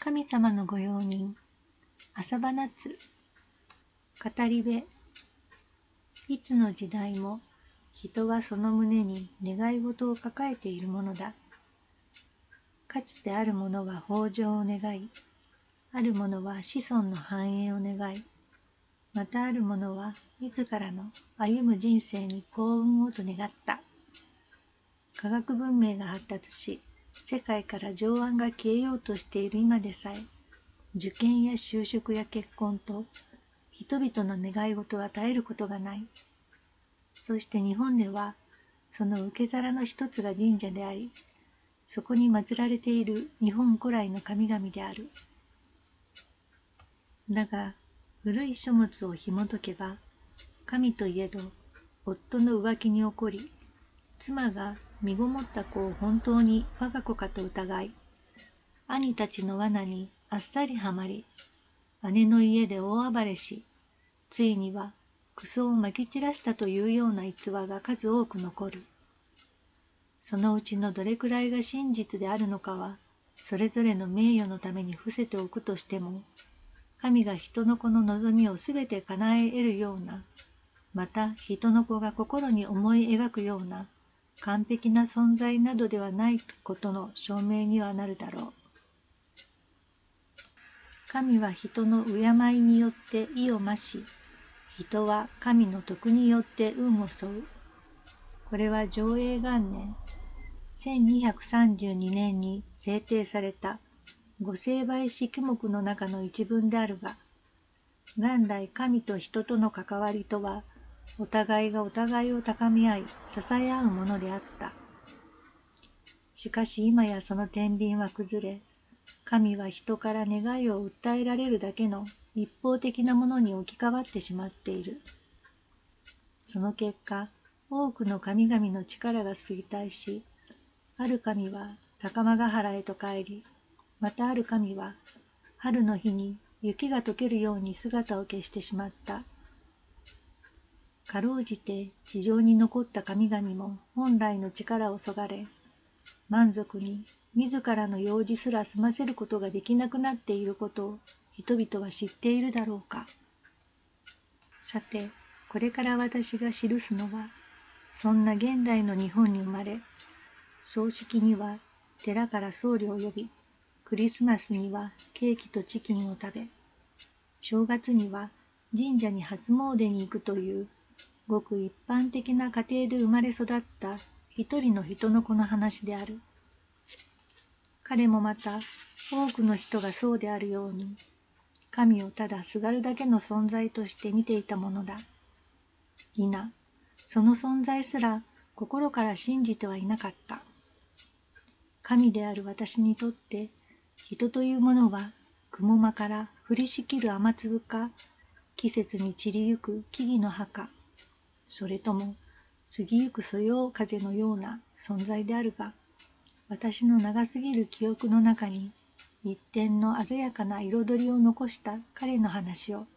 神様の御用人、朝場夏、語り部。いつの時代も人はその胸に願い事を抱えているものだ。かつてある者は豊穣を願い、ある者は子孫の繁栄を願い、またある者は自らの歩む人生に幸運をと願った。科学文明が発達し、世界から情案が消えようとしている今でさえ、受験や就職や結婚と人々の願い事は絶えることがない。そして日本では、その受け皿の一つが神社であり、そこに祀られている日本古来の神々である。だが、古い書物を紐解けば、神といえど、夫の浮気に怒り、妻が身ごもった子を本当に我が子かと疑い、兄たちの罠にあっさりはまり、姉の家で大暴れし、ついにはクソをまき散らしたというような逸話が数多く残る。そのうちのどれくらいが真実であるのかは、それぞれの名誉のために伏せておくとしても、神が人の子の望みをすべて叶え得るような、また人の子が心に思い描くような完璧な存在などではないことの証明にはなるだろう。神は人の敬いによって意を増し、人は神の徳によって運を襲う。これは貞永元年、1232年に制定された御成敗式目の中の一文であるが、元来神と人との関わりとは、お互いがお互いを高め合い、支え合うものであった。しかし今やその天秤は崩れ、神は人から願いを訴えられるだけの一方的なものに置き換わってしまっている。その結果、多くの神々の力が衰退し、ある神は高間ヶ原へと帰り、またある神は春の日に雪が溶けるように姿を消してしまった。かろうじて地上に残った神々も本来の力をそがれ、満足に自らの用事すら済ませることができなくなっていることを人々は知っているだろうか。さて、これから私が記すのは、そんな現代の日本に生まれ、葬式には寺から僧侶を呼び、クリスマスにはケーキとチキンを食べ、正月には神社に初詣に行くという、ごく一般的な家庭で生まれ育った一人の人の子の話である。彼もまた多くの人がそうであるように、神をただすがるだけの存在として見ていたものだ。いな、その存在すら心から信じてはいなかった。神である私にとって、人というものは雲間から降りしきる雨粒か、季節に散りゆく木々の葉か、それとも過ぎゆくそよ風のような存在であるが、私の長すぎる記憶の中に一点の鮮やかな彩りを残した彼の話を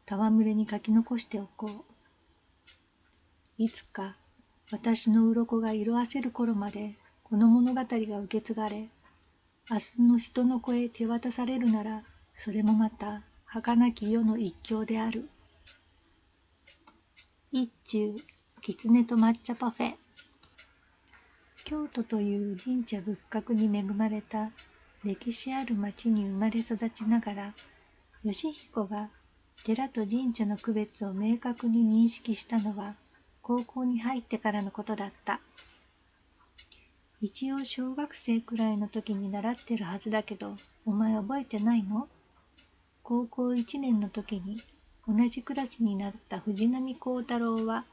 戯れに書き残しておこう。いつか私の鱗が色あせる頃までこの物語が受け継がれ、明日の人の子へ手渡されるなら、それもまた儚き世の一興である。一中、狐と抹茶パフェ。京都という神社仏閣に恵まれた歴史ある町に生まれ育ちながら、義彦が寺と神社の区別を明確に認識したのは高校に入ってからのことだった。一応小学生くらいの時に習ってるはずだけど、お前覚えてないの？高校1年の時に同じクラスになった藤波幸太郎は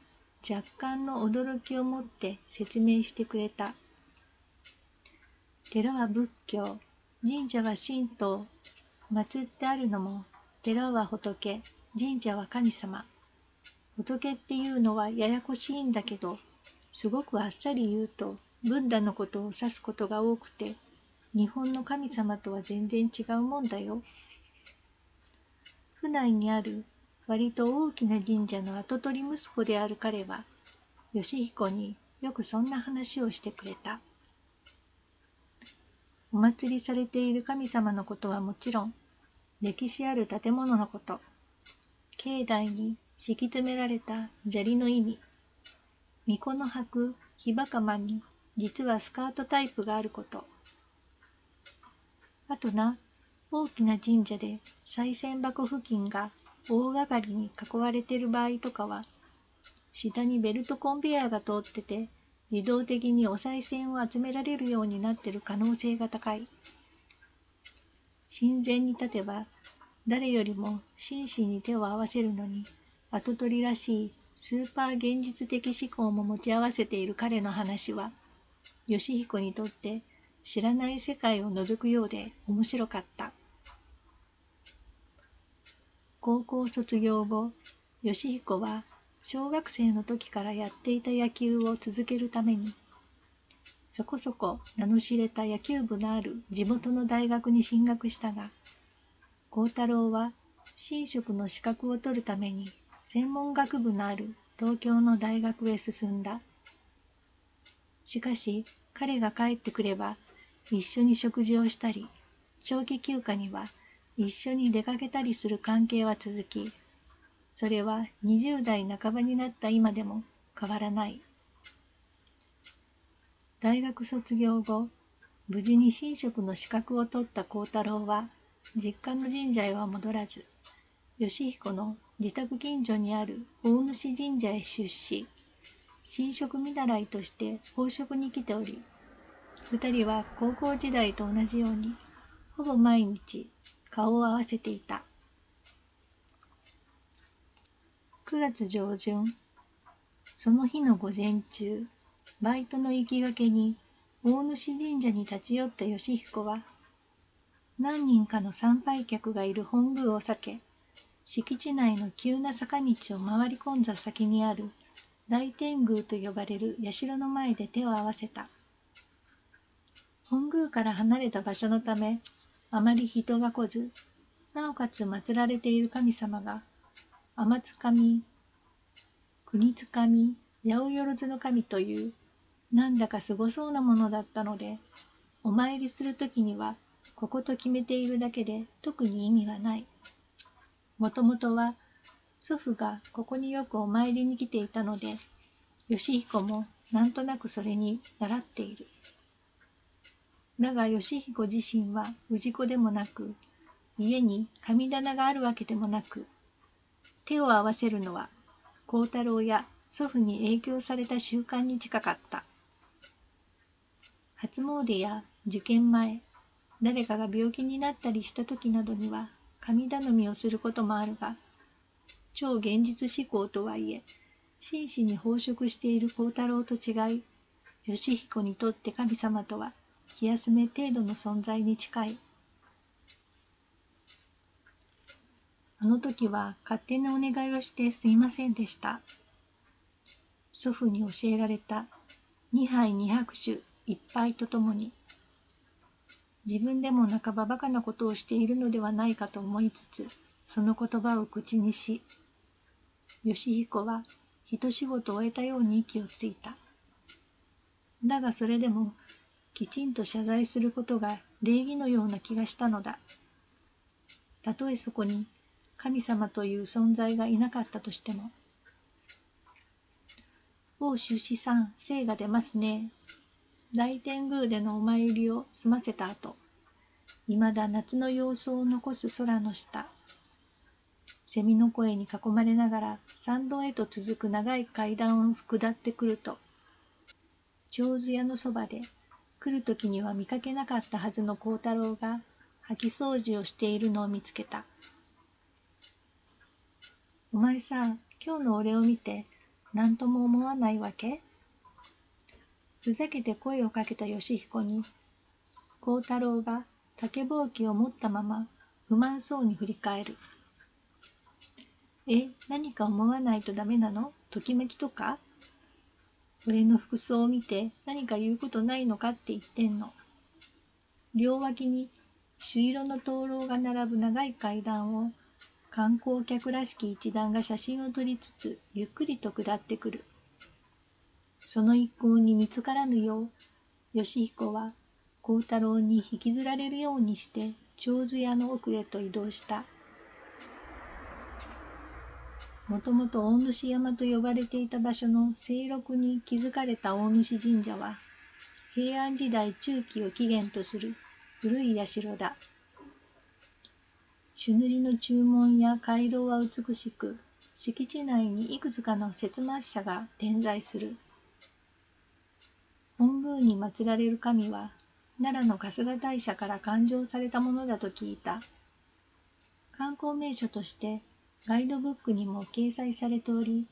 若干の驚きをもって説明してくれた。寺は仏教、神社は神道、祀ってあるのも寺は仏、神社は神様。仏っていうのはややこしいんだけど、すごくあっさり言うとブッダのことを指すことが多くて、日本の神様とは全然違うもんだよ。府内にある割と大きな神社の跡取り息子である彼は、義彦によくそんな話をしてくれた。お祭りされている神様のことはもちろん、歴史ある建物のこと、境内に敷き詰められた砂利の意味、巫女の履く火袴に実はスカートタイプがあること。あとな、大きな神社で賽銭箱付近が大掛かりに囲われている場合とかは、下にベルトコンベヤーが通ってて、自動的にお賽銭を集められるようになっている可能性が高い。神前に立てば、誰よりも真摯に手を合わせるのに、跡取りらしいスーパー現実的思考も持ち合わせている彼の話は、義彦にとって知らない世界を覗くようで面白かった。高校卒業後、義彦は小学生の時からやっていた野球を続けるために、そこそこ名の知れた野球部のある地元の大学に進学したが、幸太郎は神職の資格を取るために専門学部のある東京の大学へ進んだ。しかし彼が帰ってくれば一緒に食事をしたり、長期休暇には一緒に出かけたりする関係は続き、それは20代半ばになった今でも変わらない。大学卒業後、無事に神職の資格を取った幸太郎は、実家の神社へは戻らず、義彦の自宅近所にある大主神社へ出仕、神職見習いとして奉職に来ており、二人は高校時代と同じように、ほぼ毎日顔を合わせていた。9月上旬、その日の午前中、バイトの行きがけに大主神社に立ち寄った義彦は、何人かの参拝客がいる本宮を避け、敷地内の急な坂道を回り込んだ先にある大天宮と呼ばれる社の前で手を合わせた。本宮から離れた場所のため、あまり人が来ず、なおかつ祀られている神様が、天津神、国津神、八百万の神という、なんだかすごそうなものだったので、お参りするときには、ここと決めているだけで特に意味はない。もともとは、祖父がここによくお参りに来ていたので、義彦もなんとなくそれに習っている。だが義彦自身は氏子でもなく、家に神棚があるわけでもなく、手を合わせるのは幸太郎や祖父に影響された習慣に近かった。初詣や受験前、誰かが病気になったりした時などには神頼みをすることもあるが、超現実思考とはいえ、真摯に奉職している幸太郎と違い、義彦にとって神様とは気休め程度の存在に近い。あの時は勝手にお願いをしてすいませんでした。祖父に教えられた2杯2拍手1杯とともに、自分でも半ばバカなことをしているのではないかと思いつつ、その言葉を口にし、義彦は一仕事終えたように息をついた。だがそれでも、きちんと謝罪することが礼儀のような気がしたのだ。たとえそこに神様という存在がいなかったとしても。某出資さん、精が出ますね。大天宮でのお参りを済ませた後、いまだ夏の様子を残す空の下、セミの声に囲まれながら参道へと続く長い階段を下ってくると、長寿屋のそばで来るときには見かけなかったはずの幸太郎が掃き掃除をしているのを見つけた。お前さ、今日の俺を見て何とも思わないわけ？ふざけて声をかけた義彦に、幸太郎が竹ぼうきを持ったまま不満そうに振り返る。何か思わないとダメなの？ときめきとか？俺の服装を見て何か言うことないのかって言ってんの。両脇に朱色の灯籠が並ぶ長い階段を観光客らしき一団が写真を撮りつつゆっくりと下ってくる。その一行に見つからぬよう、義彦は幸太郎に引きずられるようにして長寿屋の奥へと移動した。もともと大主山と呼ばれていた場所の西麓に築かれた大主神社は、平安時代中期を起源とする古い社だ。朱塗りの注文や回廊は美しく、敷地内にいくつかの摂末社が点在する。本宮に祀られる神は、奈良の春日大社から誕生されたものだと聞いた。観光名所としてガイドブックにも掲載されており、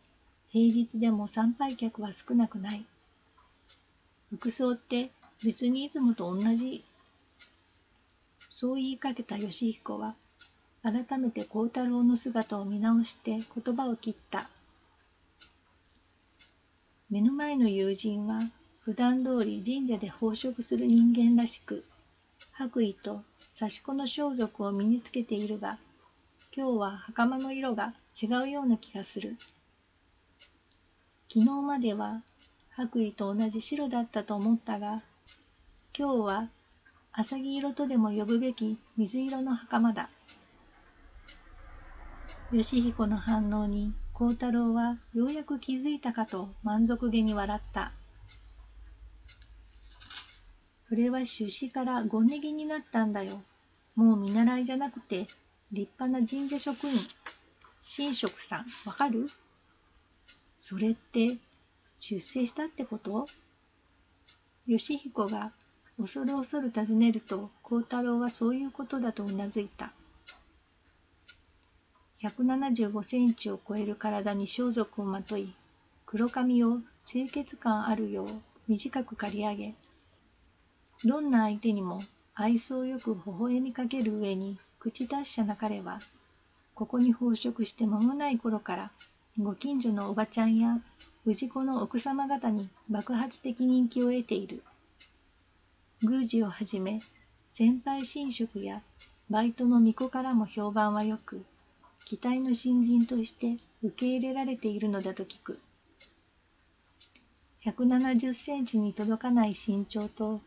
平日でも参拝客は少なくない。服装って別にいつもと同じ。そう言いかけた義彦は、改めて幸太郎の姿を見直して言葉を切った。目の前の友人は、普段通り神社で奉職する人間らしく、白衣と刺し子の装束を身につけているが、今日は袴の色が違うような気がする。昨日までは白衣と同じ白だったと思ったが、今日は浅黄色とでも呼ぶべき水色の袴だ。義彦の反応に幸太郎はようやく気づいたかと満足げに笑った。それは出仕からごねぎになったんだよ。もう見習いじゃなくて立派な神社職員、神職さん、わかる？それって出世したってこと？義彦が恐る恐る尋ねると幸太郎はそういうことだとうなずいた。175センチを超える体に装束をまとい、黒髪を清潔感あるよう短く刈り上げ、どんな相手にも愛想よく微笑みかける上に口達者な彼は、ここに奉職して間もない頃から、ご近所のおばちゃんや氏子の奥様方に爆発的人気を得ている。宮司をはじめ、先輩神職やバイトの巫女からも評判はよく、期待の新人として受け入れられているのだと聞く。170センチに届かない身長と、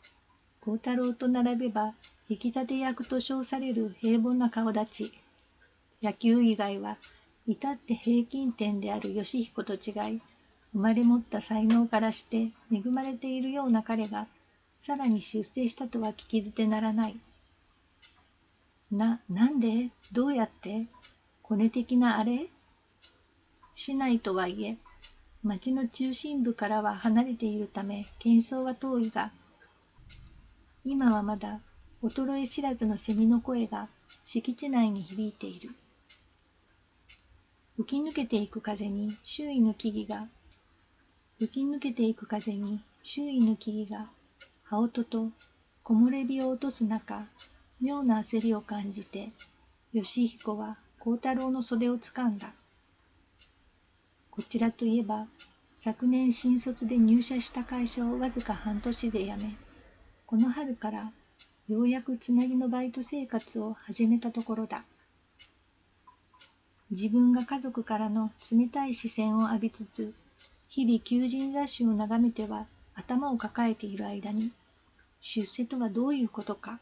幸太郎と並べば引き立て役と称される平凡な顔立ち。野球以外は至って平均点である義彦と違い、生まれ持った才能からして恵まれているような彼が、さらに出世したとは聞き捨てならない。なんで？どうやって？コネ的なあれ？市内とはいえ、町の中心部からは離れているため、喧騒は遠いが、今はまだ衰え知らずの蝉の声が敷地内に響いている。吹き抜けていく風に周囲の木々が羽音と木漏れ日を落とす中、妙な焦りを感じて、義彦は幸太郎の袖をつかんだ。こちらといえば、昨年新卒で入社した会社をわずか半年で辞め、この春からようやくつなぎのバイト生活を始めたところだ。自分が家族からの冷たい視線を浴びつつ、日々求人雑誌を眺めては頭を抱えている間に、出世とはどういうことか、